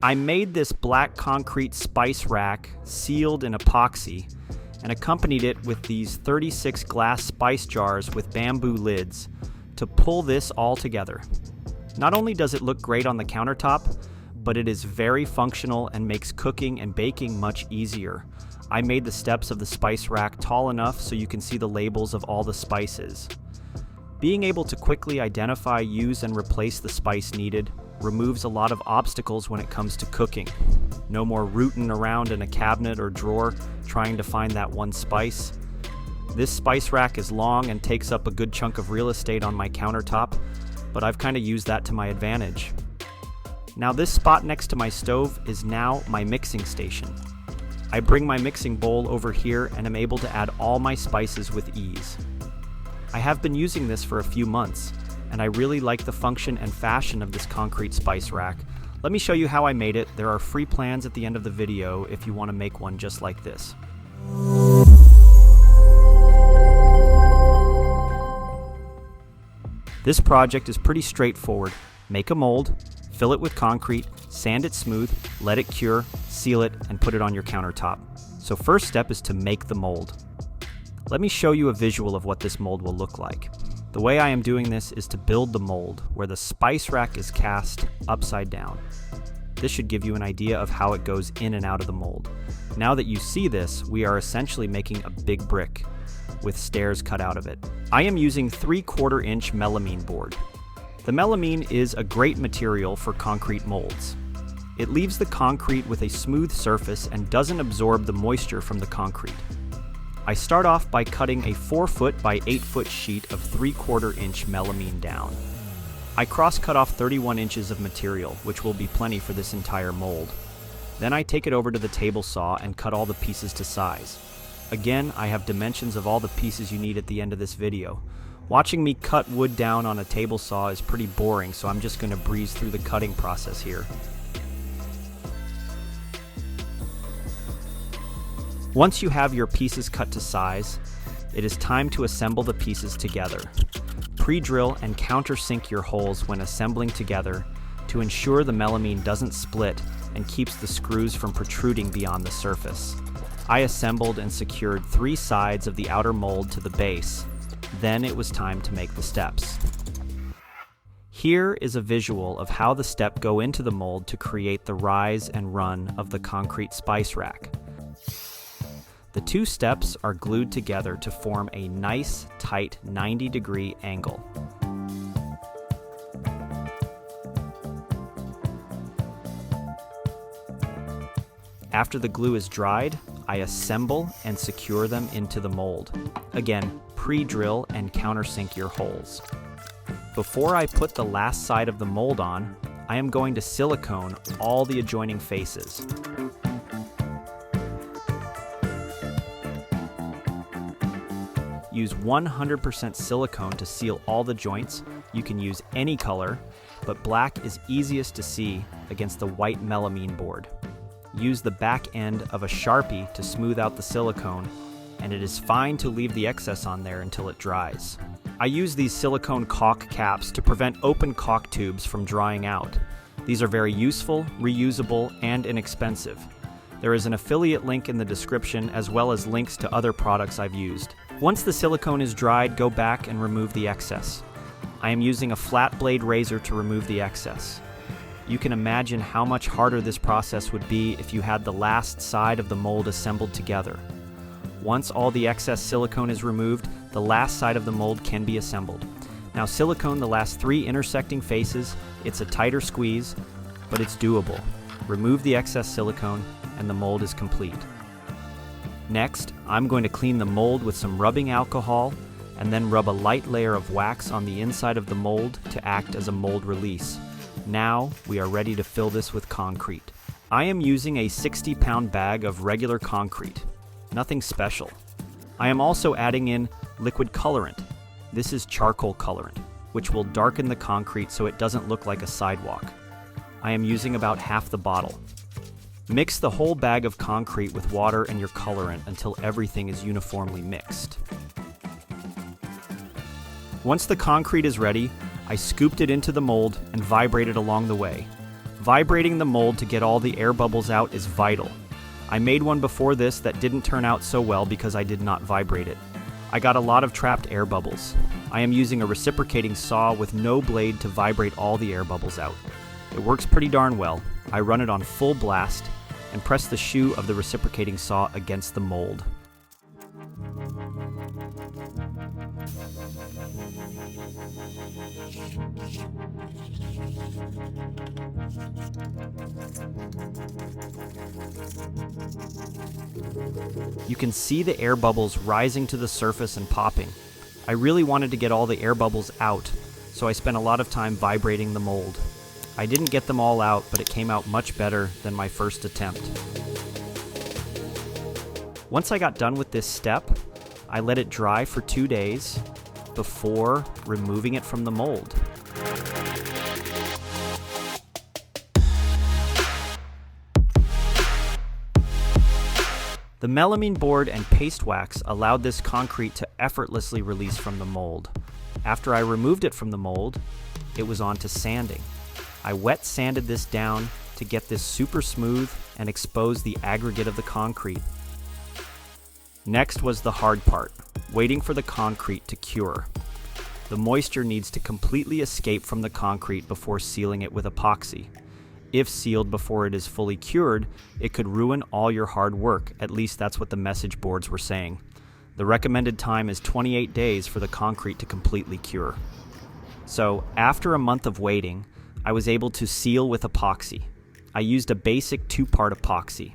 I made this black concrete spice rack sealed in epoxy and accompanied it with these 36 glass spice jars with bamboo lids to pull this all together. Not only does it look great on the countertop, but it is very functional and makes cooking and baking much easier. I made the steps of the spice rack tall enough so you can see the labels of all the spices. Being able to quickly identify, use, and replace the spice needed removes a lot of obstacles when it comes to cooking. No more rootin' around in a cabinet or drawer trying to find that one spice. This spice rack is long and takes up a good chunk of real estate on my countertop, but I've kind of used that to my advantage. Now this spot next to my stove is now my mixing station. I bring my mixing bowl over here and am able to add all my spices with ease. I have been using this for a few months, and I really like the function and fashion of this concrete spice rack. Let me show you how I made it. There are free plans at the end of the video if you want to make one just like this. This project is pretty straightforward. Make a mold, fill it with concrete, sand it smooth, let it cure, seal it, and put it on your countertop. So first step is to make the mold. Let me show you a visual of what this mold will look like. The way I am doing this is to build the mold where the spice rack is cast upside down. This should give you an idea of how it goes in and out of the mold. Now that you see this, we are essentially making a big brick with stairs cut out of it. I am using 3/4 inch melamine board. The melamine is a great material for concrete molds. It leaves the concrete with a smooth surface and doesn't absorb the moisture from the concrete. I start off by cutting a 4-foot by 8-foot sheet of 3/4 inch melamine down. I cross-cut off 31 inches of material, which will be plenty for this entire mold. Then I take it over to the table saw and cut all the pieces to size. Again, I have dimensions of all the pieces you need at the end of this video. Watching me cut wood down on a table saw is pretty boring, so I'm just going to breeze through the cutting process here. Once you have your pieces cut to size, it is time to assemble the pieces together. Pre-drill and countersink your holes when assembling together to ensure the melamine doesn't split and keeps the screws from protruding beyond the surface. I assembled and secured 3 sides of the outer mold to the base. Then it was time to make the steps. Here is a visual of how the steps go into the mold to create the rise and run of the concrete spice rack. The 2 steps are glued together to form a nice, tight 90-degree angle. After the glue is dried, I assemble and secure them into the mold. Again, pre-drill and countersink your holes. Before I put the last side of the mold on, I am going to silicone all the adjoining faces. Use 100% silicone to seal all the joints. You can use any color, but black is easiest to see against the white melamine board. Use the back end of a Sharpie to smooth out the silicone, and it is fine to leave the excess on there until it dries. I use these silicone caulk caps to prevent open caulk tubes from drying out. These are very useful, reusable, and inexpensive. There is an affiliate link in the description as well as links to other products I've used. Once the silicone is dried, go back and remove the excess. I am using a flat blade razor to remove the excess. You can imagine how much harder this process would be if you had the last side of the mold assembled together. Once all the excess silicone is removed, the last side of the mold can be assembled. Now silicone the last 3 intersecting faces. It's a tighter squeeze, but it's doable. Remove the excess silicone and the mold is complete. Next, I'm going to clean the mold with some rubbing alcohol and then rub a light layer of wax on the inside of the mold to act as a mold release. Now we are ready to fill this with concrete. I am using a 60-pound bag of regular concrete. Nothing special. I am also adding in liquid colorant. This is charcoal colorant, which will darken the concrete so it doesn't look like a sidewalk. I am using about half the bottle. Mix the whole bag of concrete with water and your colorant until everything is uniformly mixed. Once the concrete is ready, I scooped it into the mold and vibrated along the way. Vibrating the mold to get all the air bubbles out is vital. I made one before this that didn't turn out so well because I did not vibrate it. I got a lot of trapped air bubbles. I am using a reciprocating saw with no blade to vibrate all the air bubbles out. It works pretty darn well. I run it on full blast and press the shoe of the reciprocating saw against the mold. You can see the air bubbles rising to the surface and popping. I really wanted to get all the air bubbles out, so I spent a lot of time vibrating the mold. I didn't get them all out, but it came out much better than my first attempt. Once I got done with this step, I let it dry for 2 days before removing it from the mold. The melamine board and paste wax allowed this concrete to effortlessly release from the mold. After I removed it from the mold, it was on to sanding. I wet sanded this down to get this super smooth and expose the aggregate of the concrete. Next was the hard part, waiting for the concrete to cure. The moisture needs to completely escape from the concrete before sealing it with epoxy. If sealed before it is fully cured, it could ruin all your hard work. At least that's what the message boards were saying. The recommended time is 28 days for the concrete to completely cure. So, after a month of waiting, I was able to seal with epoxy. I used a basic 2-part epoxy.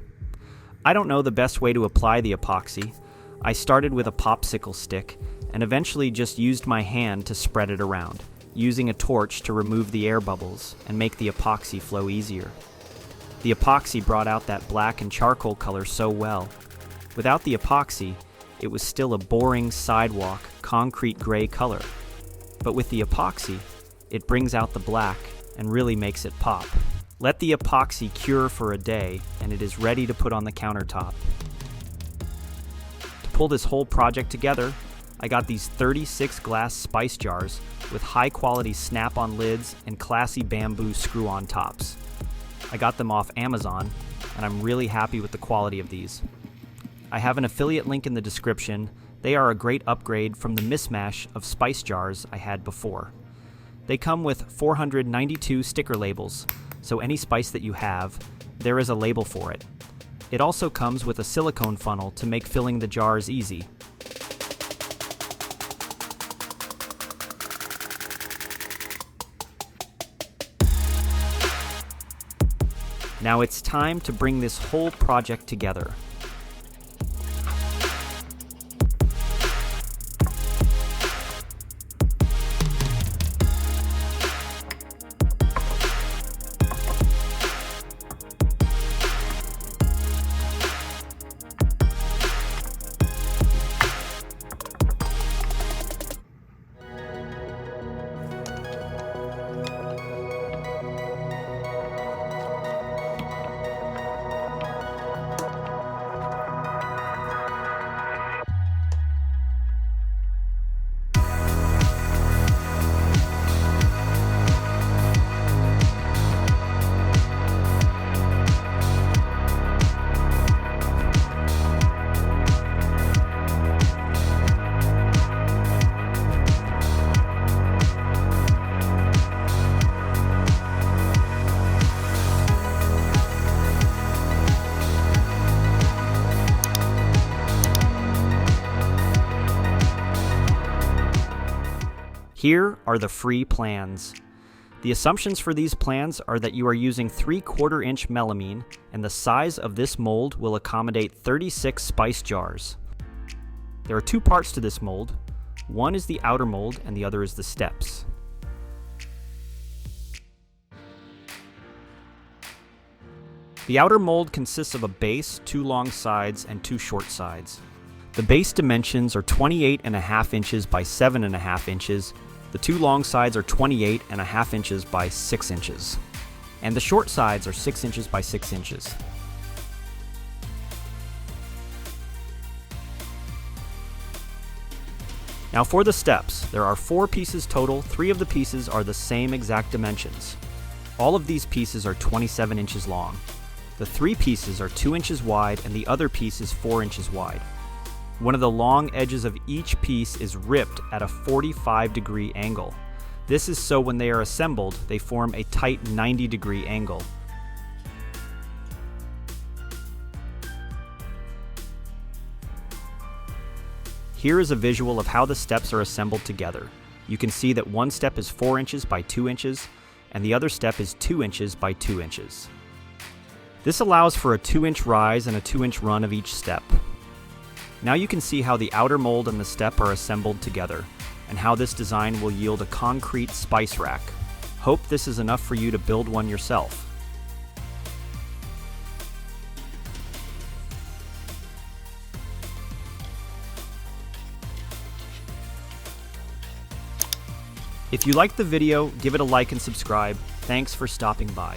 I don't know the best way to apply the epoxy. I started with a popsicle stick and eventually just used my hand to spread it around, using a torch to remove the air bubbles and make the epoxy flow easier. The epoxy brought out that black and charcoal color so well. Without the epoxy, it was still a boring sidewalk, concrete gray color. But with the epoxy, it brings out the black and really makes it pop. Let the epoxy cure for a day and it is ready to put on the countertop. To pull this whole project together, I got these 36 glass spice jars with high quality snap-on lids and classy bamboo screw-on tops. I got them off Amazon and I'm really happy with the quality of these. I have an affiliate link in the description. They are a great upgrade from the mismatch of spice jars I had before. They come with 492 sticker labels, so any spice that you have, there is a label for it. It also comes with a silicone funnel to make filling the jars easy. Now it's time to bring this whole project together. Here are the free plans. The assumptions for these plans are that you are using 3/4 inch melamine and the size of this mold will accommodate 36 spice jars. There are 2 parts to this mold. One is the outer mold and the other is the steps. The outer mold consists of a base, 2 long sides, and 2 short sides. The base dimensions are 28.5 inches by 7.5 inches. The 2 long sides are 28.5 inches by 6 inches. And the short sides are 6 inches by 6 inches. Now for the steps, there are 4 pieces total. 3 of the pieces are the same exact dimensions. All of these pieces are 27 inches long. The 3 pieces are 2 inches wide and the other piece is 4 inches wide. One of the long edges of each piece is ripped at a 45-degree angle. This is so when they are assembled, they form a tight 90-degree angle. Here is a visual of how the steps are assembled together. You can see that one step is 4 inches by 2 inches, and the other step is 2 inches by 2 inches. This allows for a 2-inch rise and a 2-inch run of each step. Now you can see how the outer mold and the step are assembled together, and how this design will yield a concrete spice rack. Hope this is enough for you to build one yourself. If you liked the video, give it a like and subscribe. Thanks for stopping by.